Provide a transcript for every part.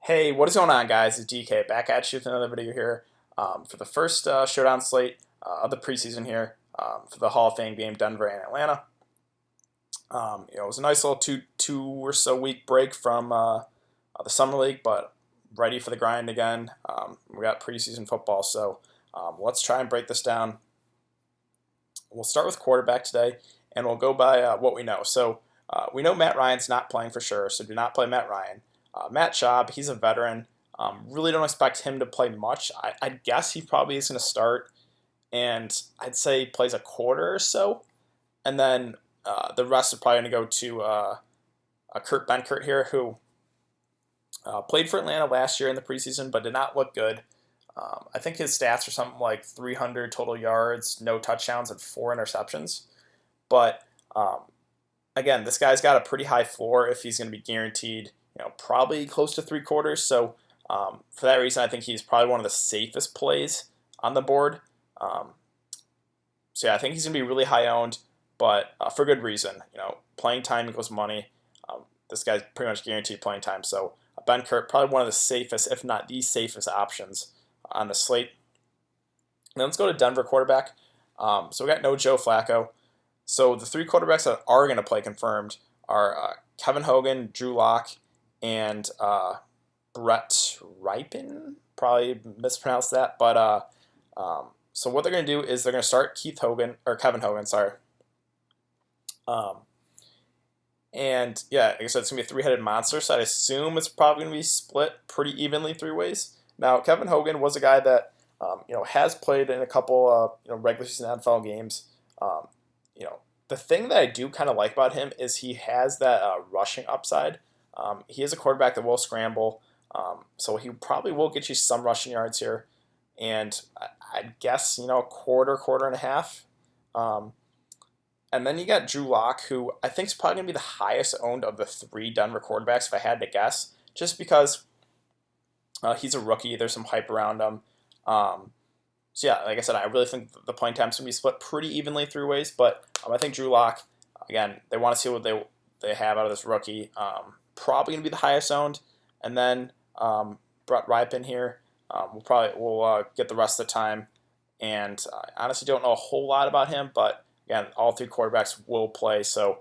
Hey, what is going on, guys? It's DK back at you with another video here for the first showdown slate of the preseason here for the Hall of Fame game, Denver and Atlanta. It was a nice little two or so week break from the summer league, but ready for the grind again. We got preseason football, so let's try and break this down. We'll start with quarterback today, and we'll go by what we know. So we know Matt Ryan's not playing for sure, so do not play Matt Ryan. Matt Schaub, he's a veteran. Really don't expect him to play much. I'd guess he probably is going to start, and I'd say he plays a quarter or so. And then the rest are probably going to go to Kurt Benkert here, who played for Atlanta last year in the preseason, but did not look good. I think his stats are something like 300 total yards, no touchdowns, and 4 interceptions. But again, this guy's got a pretty high floor if he's going to be guaranteed, probably close to 3/4. So for that reason, I think he's probably one of the safest plays on the board. So yeah, I think he's going to be really high owned, but for good reason. Playing time equals money. This guy's pretty much guaranteed playing time. So Benkert, probably one of the safest, if not the safest options on the slate. Now let's go to Denver quarterback. So we got no Joe Flacco. So the 3 quarterbacks that are going to play confirmed are Kevin Hogan, Drew Lock, and Brett Ripon. Probably mispronounced that, but so what they're going to do is they're going to start Kevin Hogan, sorry. And yeah, like I said, it's going to be a 3-headed monster, so I'd assume it's probably going to be split pretty evenly 3 ways. Now, Kevin Hogan was a guy that has played in a couple regular season NFL games. The thing that I do kind of like about him is he has that rushing upside. He is a quarterback that will scramble, so he probably will get you some rushing yards here. And I'd guess, quarter and a half. And then you got Drew Lock, who I think is probably going to be the highest owned of the 3 Denver quarterbacks, if I had to guess, just because he's a rookie. There's some hype around him. So yeah, like I said, I really think the playing time's going to be split pretty evenly 3 ways, but I think Drew Lock, again, they want to see what they have out of this rookie. Probably going to be the highest owned, and then Brett Ripon here. We'll get the rest of the time, and I honestly don't know a whole lot about him, but again, all 3 quarterbacks will play, so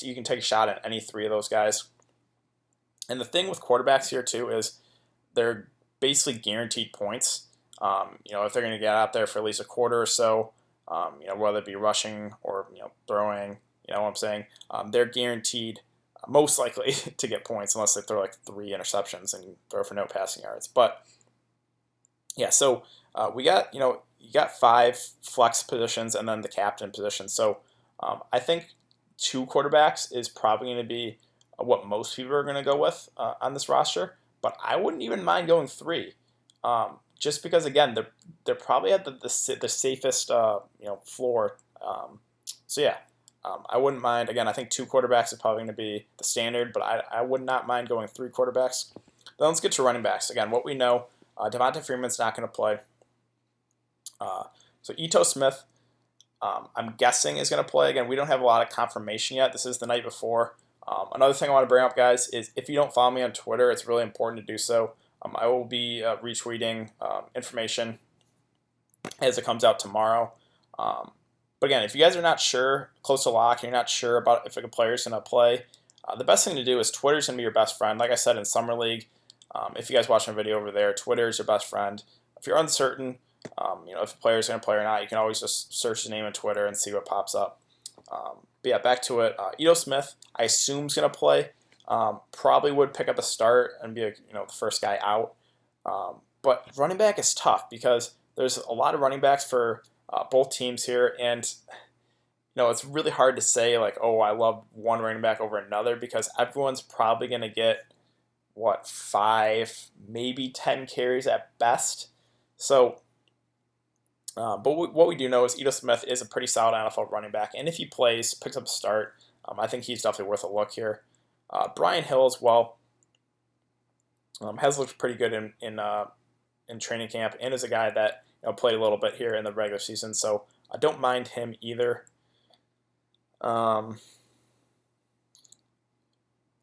you can take a shot at any 3 of those guys. And the thing with quarterbacks here too is they're basically guaranteed points. If they're going to get out there for at least a quarter or so, whether it be rushing or throwing, what I'm saying, they're guaranteed most likely to get points unless they throw like 3 interceptions and throw for no passing yards. But yeah, so we got you got 5 flex positions and then the captain position. So I think 2 quarterbacks is probably going to be what most people are going to go with on this roster. But I wouldn't even mind going 3. Just because, again, they're probably at the safest floor. So yeah, I wouldn't mind. Again, I think 2 quarterbacks is probably going to be the standard, but I would not mind going 3 quarterbacks. Then let's get to running backs. Again, what we know, Devonta Freeman's not going to play. So Ito Smith, I'm guessing is going to play. Again, we don't have a lot of confirmation yet. This is the night before. Another thing I want to bring up, guys, is if you don't follow me on Twitter, it's really important to do so. I will be retweeting information as it comes out tomorrow. But again, if you guys are not sure, close to lock, and you're not sure about if a player is going to play, the best thing to do is Twitter's going to be your best friend. Like I said in Summer League, if you guys watch my video over there, Twitter is your best friend. If you're uncertain, if a player is going to play or not, you can always just search his name on Twitter and see what pops up. But yeah, back to it. Ito Smith, I assume is going to play. Probably would pick up a start and be the first guy out. But running back is tough because there's a lot of running backs for both teams here, and it's really hard to say like, oh, I love one running back over another because everyone's probably going to get 5, maybe 10 carries at best. So, but what we do know is Ito Smith is a pretty solid NFL running back, and if he picks up a start, I think he's definitely worth a look here. Brian Hill as well has looked pretty good in training camp, and is a guy that played a little bit here in the regular season, so I don't mind him either.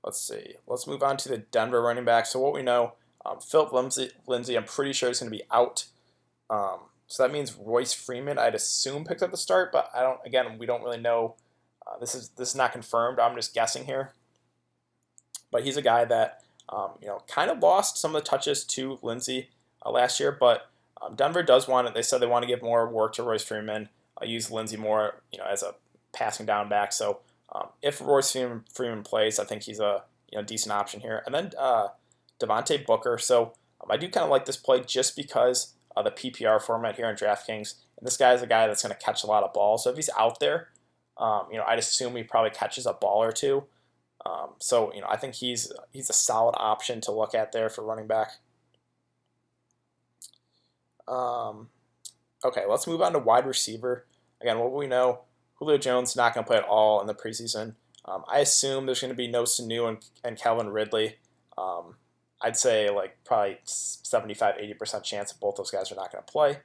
Let's see. Let's move on to the Denver running back. So what we know, Philip Lindsay, I'm pretty sure is going to be out. So that means Royce Freeman, I'd assume, picked up the start, but I don't. Again, we don't really know. This is not confirmed. I'm just guessing here. But he's a guy that kind of lost some of the touches to Lindsay last year. But Denver does want it. They said they want to give more work to Royce Freeman. Use Lindsay more, as a passing down back. So if Royce Freeman plays, I think he's a decent option here. And then Devontae Booker. So I do kind of like this play just because of the PPR format here on DraftKings. And this guy is a guy that's going to catch a lot of balls. So if he's out there, I'd assume he probably catches a ball or two. So I think he's a solid option to look at there for running back. Okay, let's move on to wide receiver. Again, what we know, Julio Jones not going to play at all in the preseason. I assume there's going to be no Sanu and Calvin Ridley. I'd say probably 75-80% chance that both those guys are not going to play.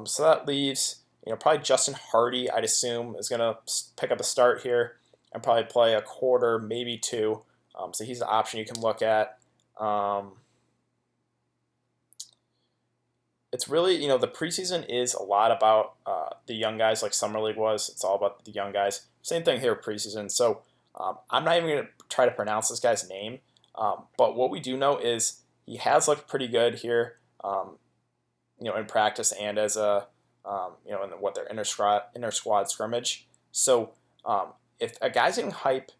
So that leaves probably Justin Hardy, I'd assume, is going to pick up a start here and probably play a quarter, maybe two. So he's an option you can look at. It's really, the preseason is a lot about the young guys like Summer League was. It's all about the young guys. Same thing here preseason. So I'm not even going to try to pronounce this guy's name. But what we do know is he has looked pretty good here, in practice and as a, in what their inter squad scrimmage. So if a guy's getting hype,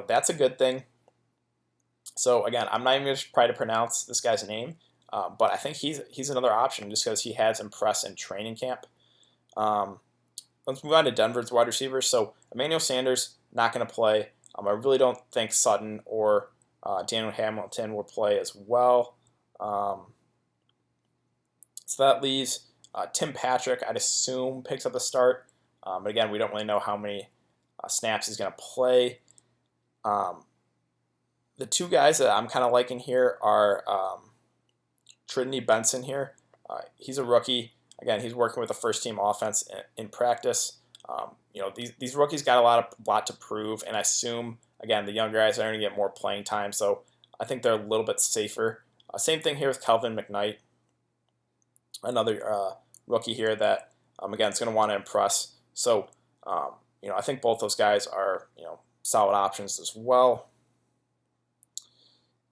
that's a good thing. So again, I'm not even going to try to pronounce this guy's name, but I think he's another option just because he has impressed in training camp. Let's move on to Denver's wide receivers. So Emmanuel Sanders not going to play. I really don't think Sutton or Daniel Hamilton will play as well. So that leaves Tim Patrick, I'd assume, picks up the start. But again, we don't really know how many snaps he's going to play. The two guys that I'm kind of liking here are Trinity Benson here. He's a rookie. Again, he's working with a first-team offense in practice. These rookies got a lot to prove, and I assume, again, the younger guys are going to get more playing time, so I think they're a little bit safer. Same thing here with Kelvin McKnight, another rookie here that, again, is going to want to impress. So, I think both those guys are, solid options as well.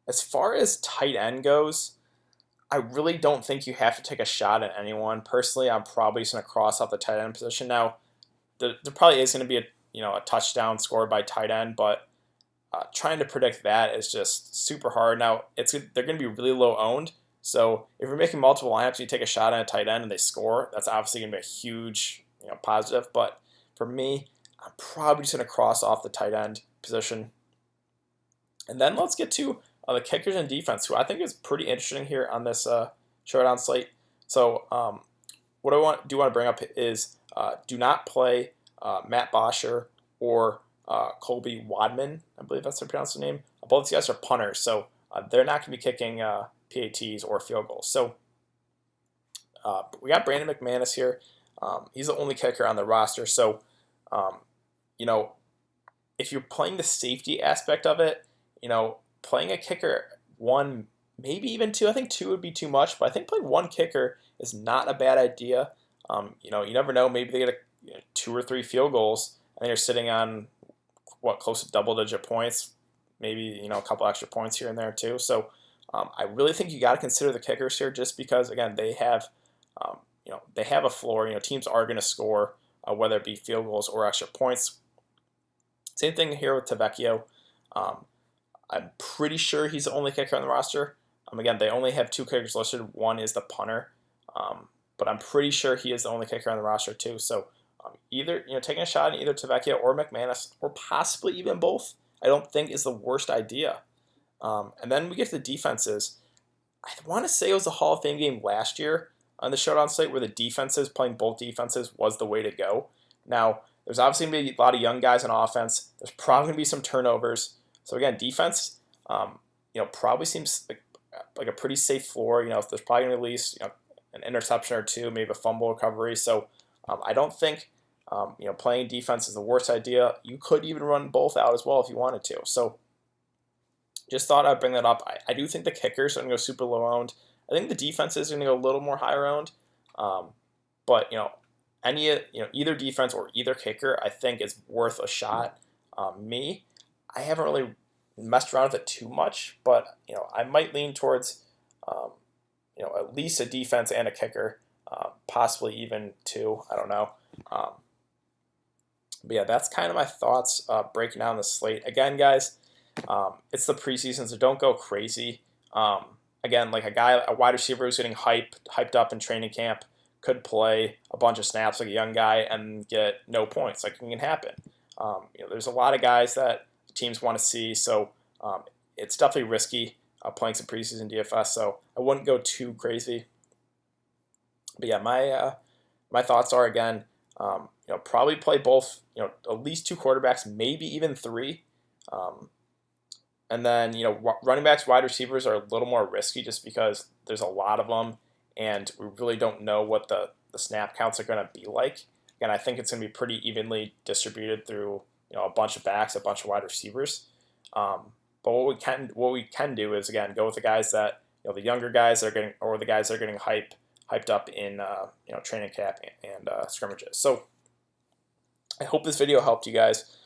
As far as tight end goes, I really don't think you have to take a shot at anyone. Personally, I'm probably just going to cross off the tight end position. Now, there probably is going to be a touchdown scored by tight end, but trying to predict that is just super hard. Now, they're going to be really low owned. So if you're making multiple lineups and you take a shot on a tight end and they score, that's obviously going to be a huge positive. But for me, I'm probably just going to cross off the tight end position. And then let's get to the kickers and defense, who I think is pretty interesting here on this showdown slate. So what I want to bring up is do not play Matt Bosher or Colby Wadman. I believe that's how to pronounce the name. Both these guys are punters, so they're not going to be kicking PATs or field goals. So we got Brandon McManus here. He's the only kicker on the roster. So, if you're playing the safety aspect of it, playing a kicker, one, maybe even two. I think two would be too much, but I think playing one kicker is not a bad idea. You never know. Maybe they get 2 or 3 field goals, and you're sitting on close to double-digit points. Maybe a couple extra points here and there too. So I really think you got to consider the kickers here, just because again they have a floor. Teams are going to score whether it be field goals or extra points. Same thing here with Tavecchio. I'm pretty sure he's the only kicker on the roster. Again, they only have 2 kickers listed. One is the punter, but I'm pretty sure he is the only kicker on the roster too. So either taking a shot in either Tavecchio or McManus, or possibly even both, I don't think is the worst idea. And then we get to the defenses. I want to say it was the Hall of Fame game last year on the showdown slate where the defenses, playing both defenses, was the way to go. Now, there's obviously going to be a lot of young guys on offense. There's probably going to be some turnovers. So again, defense, probably seems like a pretty safe floor. If there's probably going to be at least an interception or 2, maybe a fumble recovery. So I don't think playing defense is the worst idea. You could even run both out as well if you wanted to. So Just thought I'd bring that up. I do think the kickers are going to go super low owned. I think the defense is going to go a little more higher owned. Um, but either defense or either kicker, I think is worth a shot. I haven't really messed around with it too much, but I might lean towards um, at least a defense and a kicker, possibly even two. I don't know. Um, but yeah, that's kind of my thoughts breaking down the slate. Again, guys, it's the preseason, so don't go crazy. Again, like a wide receiver who's getting hyped up in training camp could play a bunch of snaps like a young guy and get no points. Like, it can happen. There's a lot of guys that teams want to see, so it's definitely risky playing some preseason DFS. So I wouldn't go too crazy. But yeah, my thoughts are, again, probably play both. At least two quarterbacks, maybe even three. And then, running backs, wide receivers are a little more risky just because there's a lot of them, and we really don't know what the snap counts are going to be like. Again, I think it's going to be pretty evenly distributed through a bunch of backs, a bunch of wide receivers. But what we can do is, again, go with the guys that the younger guys that are getting, or the guys that are getting hyped up in training camp and scrimmages. So I hope this video helped you guys.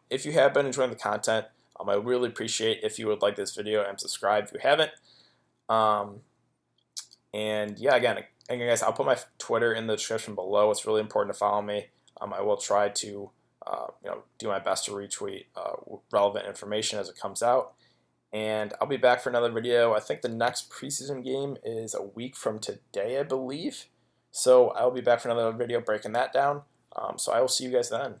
If you have been enjoying the content, I really appreciate if you would like this video and subscribe if you haven't. And yeah, again, guys, I'll put my Twitter in the description below. It's really important to follow me. I will try to do my best to retweet relevant information as it comes out. And I'll be back for another video. I think the next preseason game is a week from today, I believe. So I'll be back for another video breaking that down. So I will see you guys then.